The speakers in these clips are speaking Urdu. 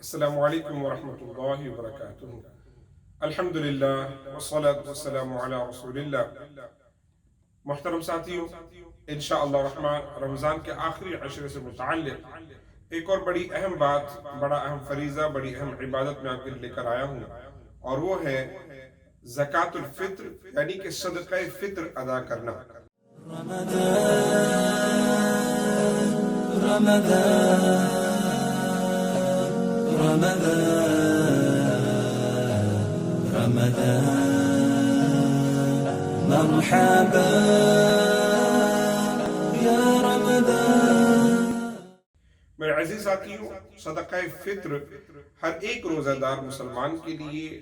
السلام علیکم ورحمۃ اللہ وبرکاتہ۔ الحمدللہ والصلاة والسلام علی رسول اللہ۔ محترم ساتھیوں، انشاءاللہ الرحمن رمضان کے آخری عشرے سے متعلق ایک اور بڑی اہم بات، بڑا اہم فریضہ، بڑی اہم عبادت میں آپ کے لے کر آیا ہوں، اور وہ ہے زکوٰۃ الفطر، یعنی کہ صدقہ فطر ادا کرنا۔ مرحبا یا رمضان۔ میرے عزیز ساتھیوں، صدقہ فطر ہر ایک روزہ دار مسلمان کے لیے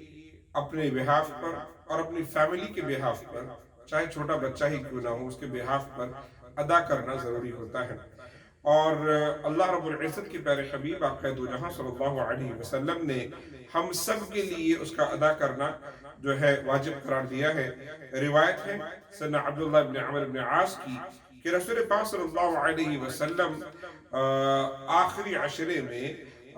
اپنے بہاف پر اور اپنی فیملی کے بہاف پر، چاہے چھوٹا بچہ ہی کیوں نہ ہو، اس کے بہاف پر ادا کرنا ضروری ہوتا ہے۔ اور اللہ رب العزت کے پیارے حبیب آقا دو جہاں صلی اللہ علیہ وسلم نے ہم سب کے لیے اس کا ادا کرنا جو ہے واجب قرار دیا ہے۔ روایت ہے سیدنا عبداللہ بن عمر بن عاص کی کہ رسول پاک صلی اللہ علیہ وسلم آخری عشرے میں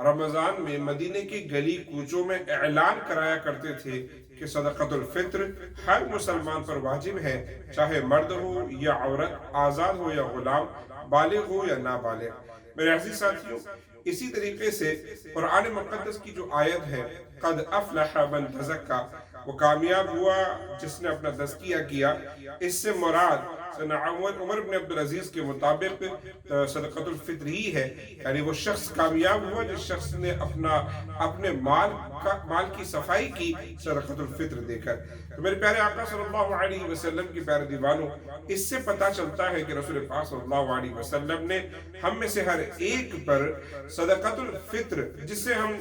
رمضان میں مدینے کی گلی کوچوں میں اعلان کرایا کرتے تھے کہ صدقۃ الفطر ہر مسلمان پر واجب ہے، چاہے مرد ہو یا عورت، آزاد ہو یا غلام، بالغ ہو یا نابالغ۔ میرے عزیز ساتھیوں، اسی طریقے سے قرآن مقدس کی جو آیت ہے قد افلح من تزکا، وہ کامیاب ہوا جس نے اپنا تزکیہ کیا، اس سے مراد عمر بن عبدالعزیز کے مطابق صدقۃ الفطر ہی ہے، یعنی وہ شخص کامیاب ہوا جس شخص نے اپنے مال کی صفائی کی صدقۃ الفطر دے کر۔ تو میرے پیارے آقا صلی اللہ علیہ وسلم کی پیارے دیوانوں، اس سے پتہ چلتا ہے کہ رسول پاک صلی اللہ علیہ وسلم نے ہم میں سے ہر ایک پر صدقۃ الفطر، جس سے ہم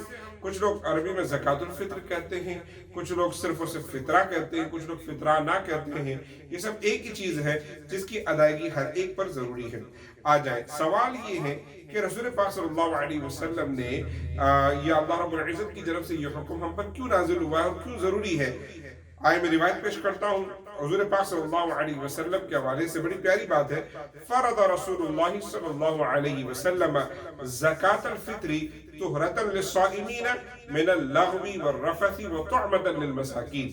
کچھ لوگ عربی میں زکوٰۃ الفطر کہتے ہیں، کچھ لوگ صرف فطرہ کہتے ہیں، کچھ لوگ فطرہ نہ کہتے ہیں، یہ سب ایک ہی چیز ہے جس کی ادائیگی ہر ایک پر ضروری ہے۔ آ جائے سوال یہ ہے کہ رسول پاک صلی اللہ علیہ وسلم نے یا اللہ رب العزت کی طرف سے یہ حکم ہم پر کیوں نازل ہوا ہے اور کیوں ضروری ہے؟ آئے میں روایت پیش کرتا ہوں حضور پاک صلی اللہ علیہ وسلم کے حوالے سے، بڑی پیاری بات ہے۔ فرض رسول اللہ صلی اللہ علیہ وسلم زکاۃ الفطر طہرۃ للصائمین من اللغو والرفث وطعمۃ للمساکین۔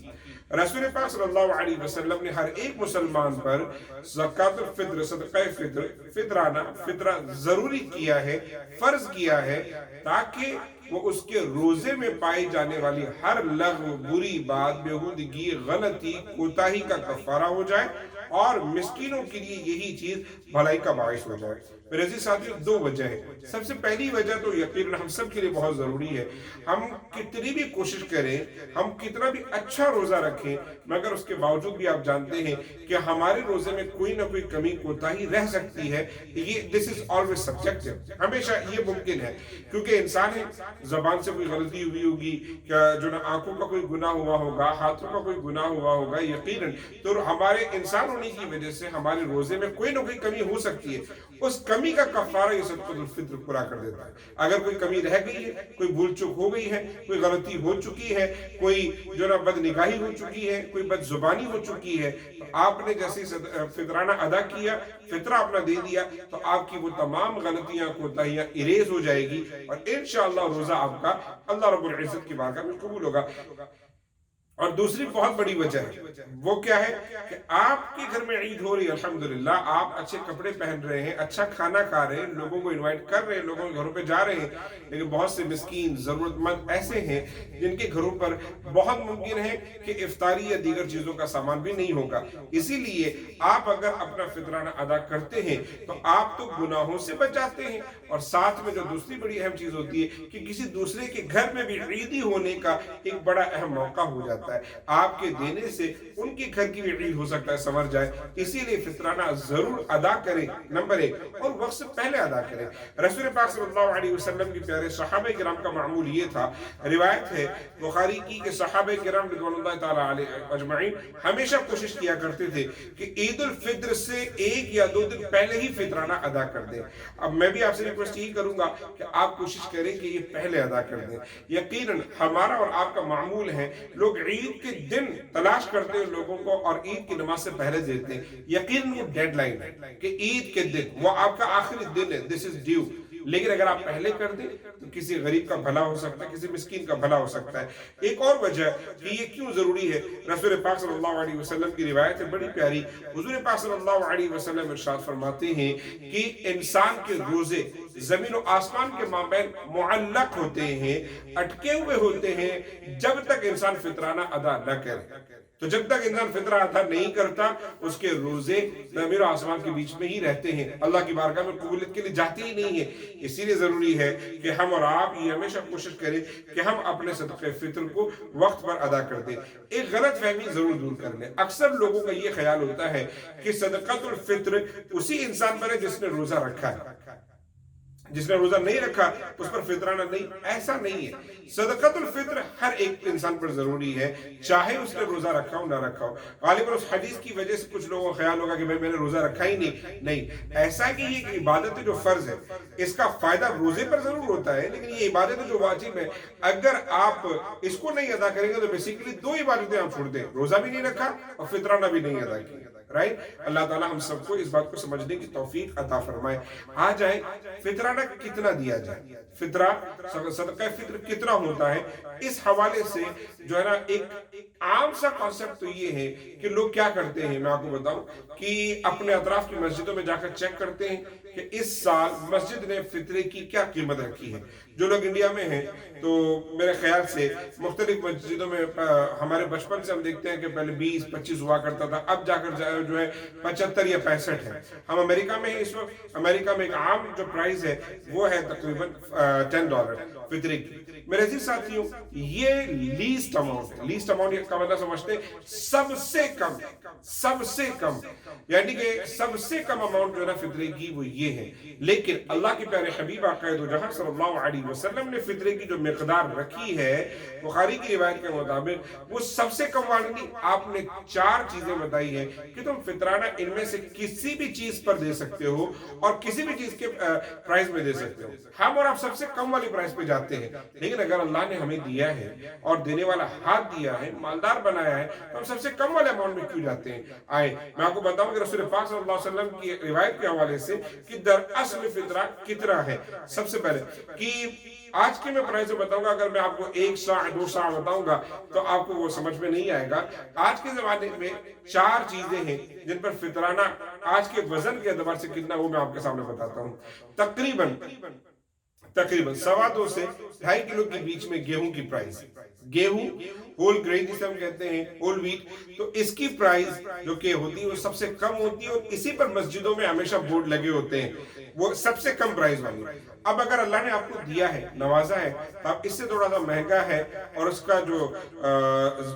رسول پاک صلی اللہ علیہ وسلم نے ہر ایک مسلمان پر زکوٰۃ الفطر، صدقہ فطر، فطرہ ضروری کیا ہے، فرض کیا ہے، تاکہ وہ اس کے روزے میں پائی جانے والی ہر لغو، بری بات، بےہودگی، غلطی، کوتاہی کا کفارہ ہو جائے، اور مسکینوں کے لیے یہی چیز بھلائی کا باعث ہو جائے۔ میرے عزیز ساتھیوں، دو وجہ ہیں۔ سب سے پہلی وجہ تو یقیناً ہم سب کے لیے بہت ضروری ہے، ہم کتنی بھی کوشش کریں، ہم کتنا بھی اچھا روزہ رکھیں، مگر اس کے باوجود بھی آپ جانتے ہیں کہ ہمارے روزے میں کوئی نہ کوئی کمی کوتاہی رہ سکتی ہے۔ یہ دس از آلویز سبجیکٹو، ہمیشہ یہ ممکن ہے، کیونکہ انسان ہے، زبان سے کوئی غلطی ہوئی ہوگی، کیا جو نا آنکھوں کا کوئی گناہ ہوا ہوگا، ہاتھوں کا کوئی گناہ ہوا ہوگا، یقیناً تو ہمارے انسان ہونے کی وجہ سے ہمارے روزے میں کوئی نہ کوئی کمی ہو سکتی ہے۔ اس کمی کا کفارہ یہ صدقۃ الفطر پورا کر دیتا ہے۔ اگر کوئی کمی رہ گئی ہے، کوئی بھول چک ہو گئی ہے، کوئی غلطی ہو چکی ہے، کوئی جو نا بد نگاہی ہو چکی ہے، کوئی بد زبانی ہو چکی ہے، تو آپ نے جیسے فطرانہ ادا کیا، فطرہ اپنا دے دیا، تو آپ کی وہ تمام غلطیاں کوتاہیاں اریز ہو جائے گی، اور انشاءاللہ روزہ آپ کا اللہ رب العزت کی بارگاہ میں قبول ہوگا۔ اور دوسری بہت بڑی وجہ ہے، وہ کیا ہے کہ آپ کے گھر میں عید ہو رہی ہے، الحمدللہ، آپ اچھے کپڑے پہن رہے ہیں، اچھا کھانا کھا رہے ہیں، لوگوں کو انوائٹ کر رہے ہیں، لوگوں کے گھروں پہ جا رہے ہیں، لیکن بہت سے مسکین ضرورت مند ایسے ہیں جن کے گھروں پر بہت ممکن ہے کہ افطاری یا دیگر چیزوں کا سامان بھی نہیں ہوگا۔ اسی لیے آپ اگر اپنا فطرانہ ادا کرتے ہیں تو آپ تو گناہوں سے بچ جاتے ہیں، اور ساتھ میں جو دوسری بڑی اہم چیز ہوتی ہے کہ کسی دوسرے کے گھر میں بھی عیدی ہونے کا ایک بڑا اہم موقع ہو جاتا ہے۔ آپ کے دینے سے ان کے گھر کی بھی عید ہو سکتا ہے سنور جائے، اسی لیے فطرانہ ضرور ادا کریں، نمبر ایک، اور وقت سے پہلے ادا کریں۔ رسول پاک صلی اللہ علیہ وسلم کے پیارے صحابہ کرام کا معمول یہ تھا، روایت ہے بخاری کی کہ صحابہ کرام رضوان اللہ تعالیٰ علیہ اجمعین ہمیشہ کوشش کیا کرتے تھے کہ عید الفطر سے 1 یا 2 دن پہلے ہی فطرانہ ادا کر دیں۔ اب میں بھی آپ سے ریکویسٹ یہی کروں گا کہ آپ کوشش کریں کہ یہ پہلے ادا کر دیں۔ یقیناً ہمارا اور آپ کا معمول ہے، لوگ عید کے دن تلاش کرتے ہیں لوگوں کو، اور عید کی نماز سے پہلے دیتے ہیں۔ یقیناً وہ ڈیڈ لائن ہے کہ عید کے دن وہ آپ کا آخری دن ہے، دس از ڈیو، لیکن اگر آپ پہلے کر دیں تو کسی غریب کا بھلا ہو سکتا ہے، کسی مسکین کا بھلا ہو سکتا ہے۔ ایک اور وجہ کہ یہ کیوں ضروری ہے، رسول پاک صلی اللہ علیہ وسلم کی روایت ہے بڑی پیاری۔ حضور پاک صلی اللہ علیہ وسلم ارشاد فرماتے ہیں کہ انسان کے روزے زمین و آسمان کے مابین معلق ہوتے ہیں، اٹکے ہوئے ہوتے ہیں، جب تک انسان فطرانہ ادا نہ کرے۔ تو جب تک انسان فطرہ ادا نہیں کرتا اس کے روزے زمین و آسمان کے بیچ میں ہی رہتے ہیں، اللہ کی بارگاہ میں قبولیت کے لیے جاتے ہی نہیں ہے۔ اسی لیے ضروری ہے کہ ہم اور آپ یہ ہمیشہ کوشش کریں کہ ہم اپنے صدقہ فطر کو وقت پر ادا کر دیں۔ ایک غلط فہمی ضرور دور کر لیں، اکثر لوگوں کا یہ خیال ہوتا ہے کہ صدقۃ الفطر اسی انسان پر ہے جس نے روزہ رکھا ہے، جس نے روزہ نہیں رکھا اس پر فطرانہ نہیں، ایسا نہیں ہے۔ صدقۃ الفطر ہر ایک انسان پر ضروری ہے، چاہے اس نے روزہ رکھا ہو نہ رکھا ہو۔ غالباً اس حدیث کی وجہ سے کچھ لوگوں کا خیال ہوگا کہ میں نے روزہ رکھا ہی نہیں، ایسا کہ یہ ایک عبادت ہے جو فرض ہے، اس کا فائدہ روزے پر ضرور ہوتا ہے، لیکن یہ عبادت ہے جو واجب ہے۔ اگر آپ اس کو نہیں ادا کریں گے تو بیسیکلی دو عبادتیں آپ چھوڑ دیں، روزہ بھی نہیں رکھا اور فطرانہ بھی نہیں ادا کیا، رائٹ؟ اللہ تعالیٰ ہم سب کو اس بات کو سمجھنے کی توفیق عطا فرمائے۔ آ جائیں فطرانہ کتنا دیا جائے، فطرہ صدقہ فطر کتنا ہوتا ہے، اس حوالے سے جو ہے نا ایک عام سا کانسیپٹ تو یہ ہے کہ لوگ کیا کرتے ہیں، میں آپ کو بتاؤں کہ اپنے اطراف کی مسجدوں میں جا کر چیک کرتے ہیں کہ اس سال مسجد نے فطرے کی کیا قیمت رکھی ہے۔ جو لوگ انڈیا میں ہیں تو میرے خیال سے مختلف مسجدوں میں ہمارے بچپن سے ہم دیکھتے ہیں کہ پہلے 20-25 ہوا کرتا تھا، اب جا کر جو ہے 75 یا 65 ہے۔ ہم امریکہ میں ہیں اس وقت، امریکہ میں ایک عام جو پرائز ہے وہ ہے تقریباً $10 فطرے کی۔ میرے عزیز ساتھیوں، یہ لیسٹ اماؤنٹ ہے، لیسٹ اماؤنٹ کا مطلب سمجھتے ہیں سب سے کم، یعنی کہ سب سے کم اماؤنٹ جو ہے نا فطرے کی وہ یہ ہے۔ لیکن اللہ کے پیارے حبیب آقا دو جہاں صلی اللہ علیہ وسلم نے فطرے کی جو مقدار رکھی ہے بخاری کی روایت کے مطابق وہ سب سے کم والی نہیں، آپ نے 4 چیزیں بتائی ہیں کہ تم فطرانہ ان میں سے کسی بھی چیز پر دے سکتے ہو اور کسی بھی چیز کے پرائز میں دے سکتے ہو۔ ہم اور آپ سب سے کم والی پرائز پہ جاتے ہیں، لیکن اگر اللہ نے ہمیں دیا ہے اور دینے والا ہاتھ دیا ہے، مالدار بنایا ہے، تو ہم سب سے کم والے اماؤنٹ میں کیوں جاتے ہیں؟ آئے میں آپ کو بتاؤں کہ رسول پاک صلی اللہ علیہ وسلم کی روایت کے حوالے سے کہ در اصل فطرہ کتنا ہے۔ سب سے پہلے کہ آج کی میں پرائز بتاؤں گا، اگر میں آپ کو 1 سا 2 سا بتاؤں گا تو آپ کو وہ سمجھ میں نہیں آئے گا۔ آج کے زمانے میں 4 چیزیں ہیں جن پر فطرانہ آج کے وزن کے اعتبار سے کتنا وہ میں آپ کے سامنے بتاتا ہوں۔ تقریباً 2.25 سے 2.5 کلو کے بیچ میں گیہوں کی پرائز، گیہوں ہول گرین جسے ہم کہتے ہیں، ہول ویٹ، تو اس کی پرائز جو کہ ہوتی ہے وہ سب سے کم ہوتی ہے اور اسی پر مسجدوں میں ہمیشہ بورڈ لگے ہوتے ہیں، وہ سب سے کم پرائز والی۔ اب اگر اللہ نے آپ کو دیا ہے، نوازا ہے، تو آپ اس سے تھوڑا سا مہنگا ہے اور اس کا جو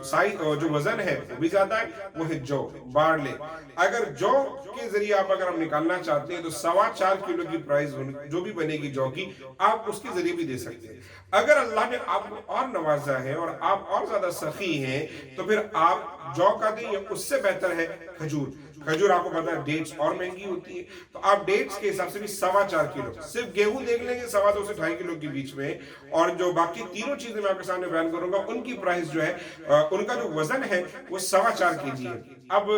سائز جو وزن ہے وہ بھی زیادہ ہے، وہ ہے جو بارلے۔ اگر جو کے ذریعے آپ اگر ہم نکالنا چاہتے ہیں تو 4.25 کلو کی پرائز جو بھی بنے گی جو کی، آپ اس کے ذریعے بھی دے سکتے ہیں۔ اگر اللہ نے آپ کو اور نوازا ہے اور آپ اور زیادہ سخی ہیں تو پھر آپ جو کا دیں، یا اس سے بہتر ہے کھجور۔ کھجور آپ کو پتا ہے ڈیٹس اور مہنگی ہوتی ہے، تو آپ ڈیٹس کے حساب سے بھی 4.25 کلو، صرف گیہوں دیکھ لیں گے 2.25 سے 2.5 کلو کے بیچ میں، اور جو باقی تینوں چیزیں میں آپ کے سامنے بیان کروں گا ان کی پرائز جو ہے، ان کا جو وزن ہے وہ 4.25 kg ہے۔ اب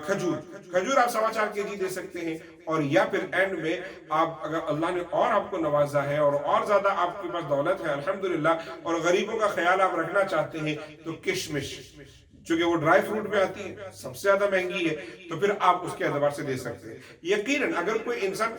کھجور آپ 4.25 kg دے سکتے ہیں، اور یا پھر اینڈ میں آپ اگر اللہ نے اور آپ کو نوازا ہے اور زیادہ آپ کے پاس دولت ہے الحمدللہ، اور غریبوں کا خیال آپ رکھنا چاہتے ہیں، تو کشمش چونکہ وہ ڈرائی فروٹ میں آتی ہے، سب سے زیادہ مہنگی ہے، تو پھر آپ اس کے اعتبار سے دے سکتے ہیں۔ یقیناً اگر کوئی انسان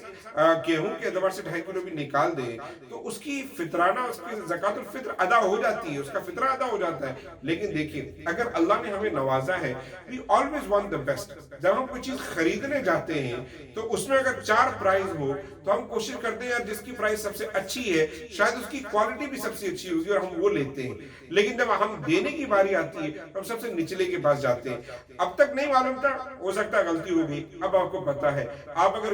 گیہوں کے اعتبار سے 2.5 کلو بھی نکال دے تو اس کی فطرانہ، اس کی زکوٰۃ الفطر ادا ہو جاتی ہے، اس کا فطرہ ادا ہو جاتا ہے۔ لیکن دیکھیں اگر اللہ نے ہمیں نوازا ہے، we always want the best۔ جب ہم کوئی چیز خریدنے جاتے ہیں تو اس میں اگر 4 پرائز ہو تو ہم کوشش کرتے ہیں جس کی پرائز سب سے اچھی ہے، شاید اس کی کوالٹی بھی سب سے اچھی ہوگی اور ہم وہ لیتے ہیں۔ لیکن جب ہم دینے کی باری آتی ہے ہم سب سے نچلے کے پاس جاتے ہیں۔ اب تک نہیں معلوم تھا، ہو سکتا ہے غلطی ہو گئی، اب آپ کو پتا ہے، آپ اگر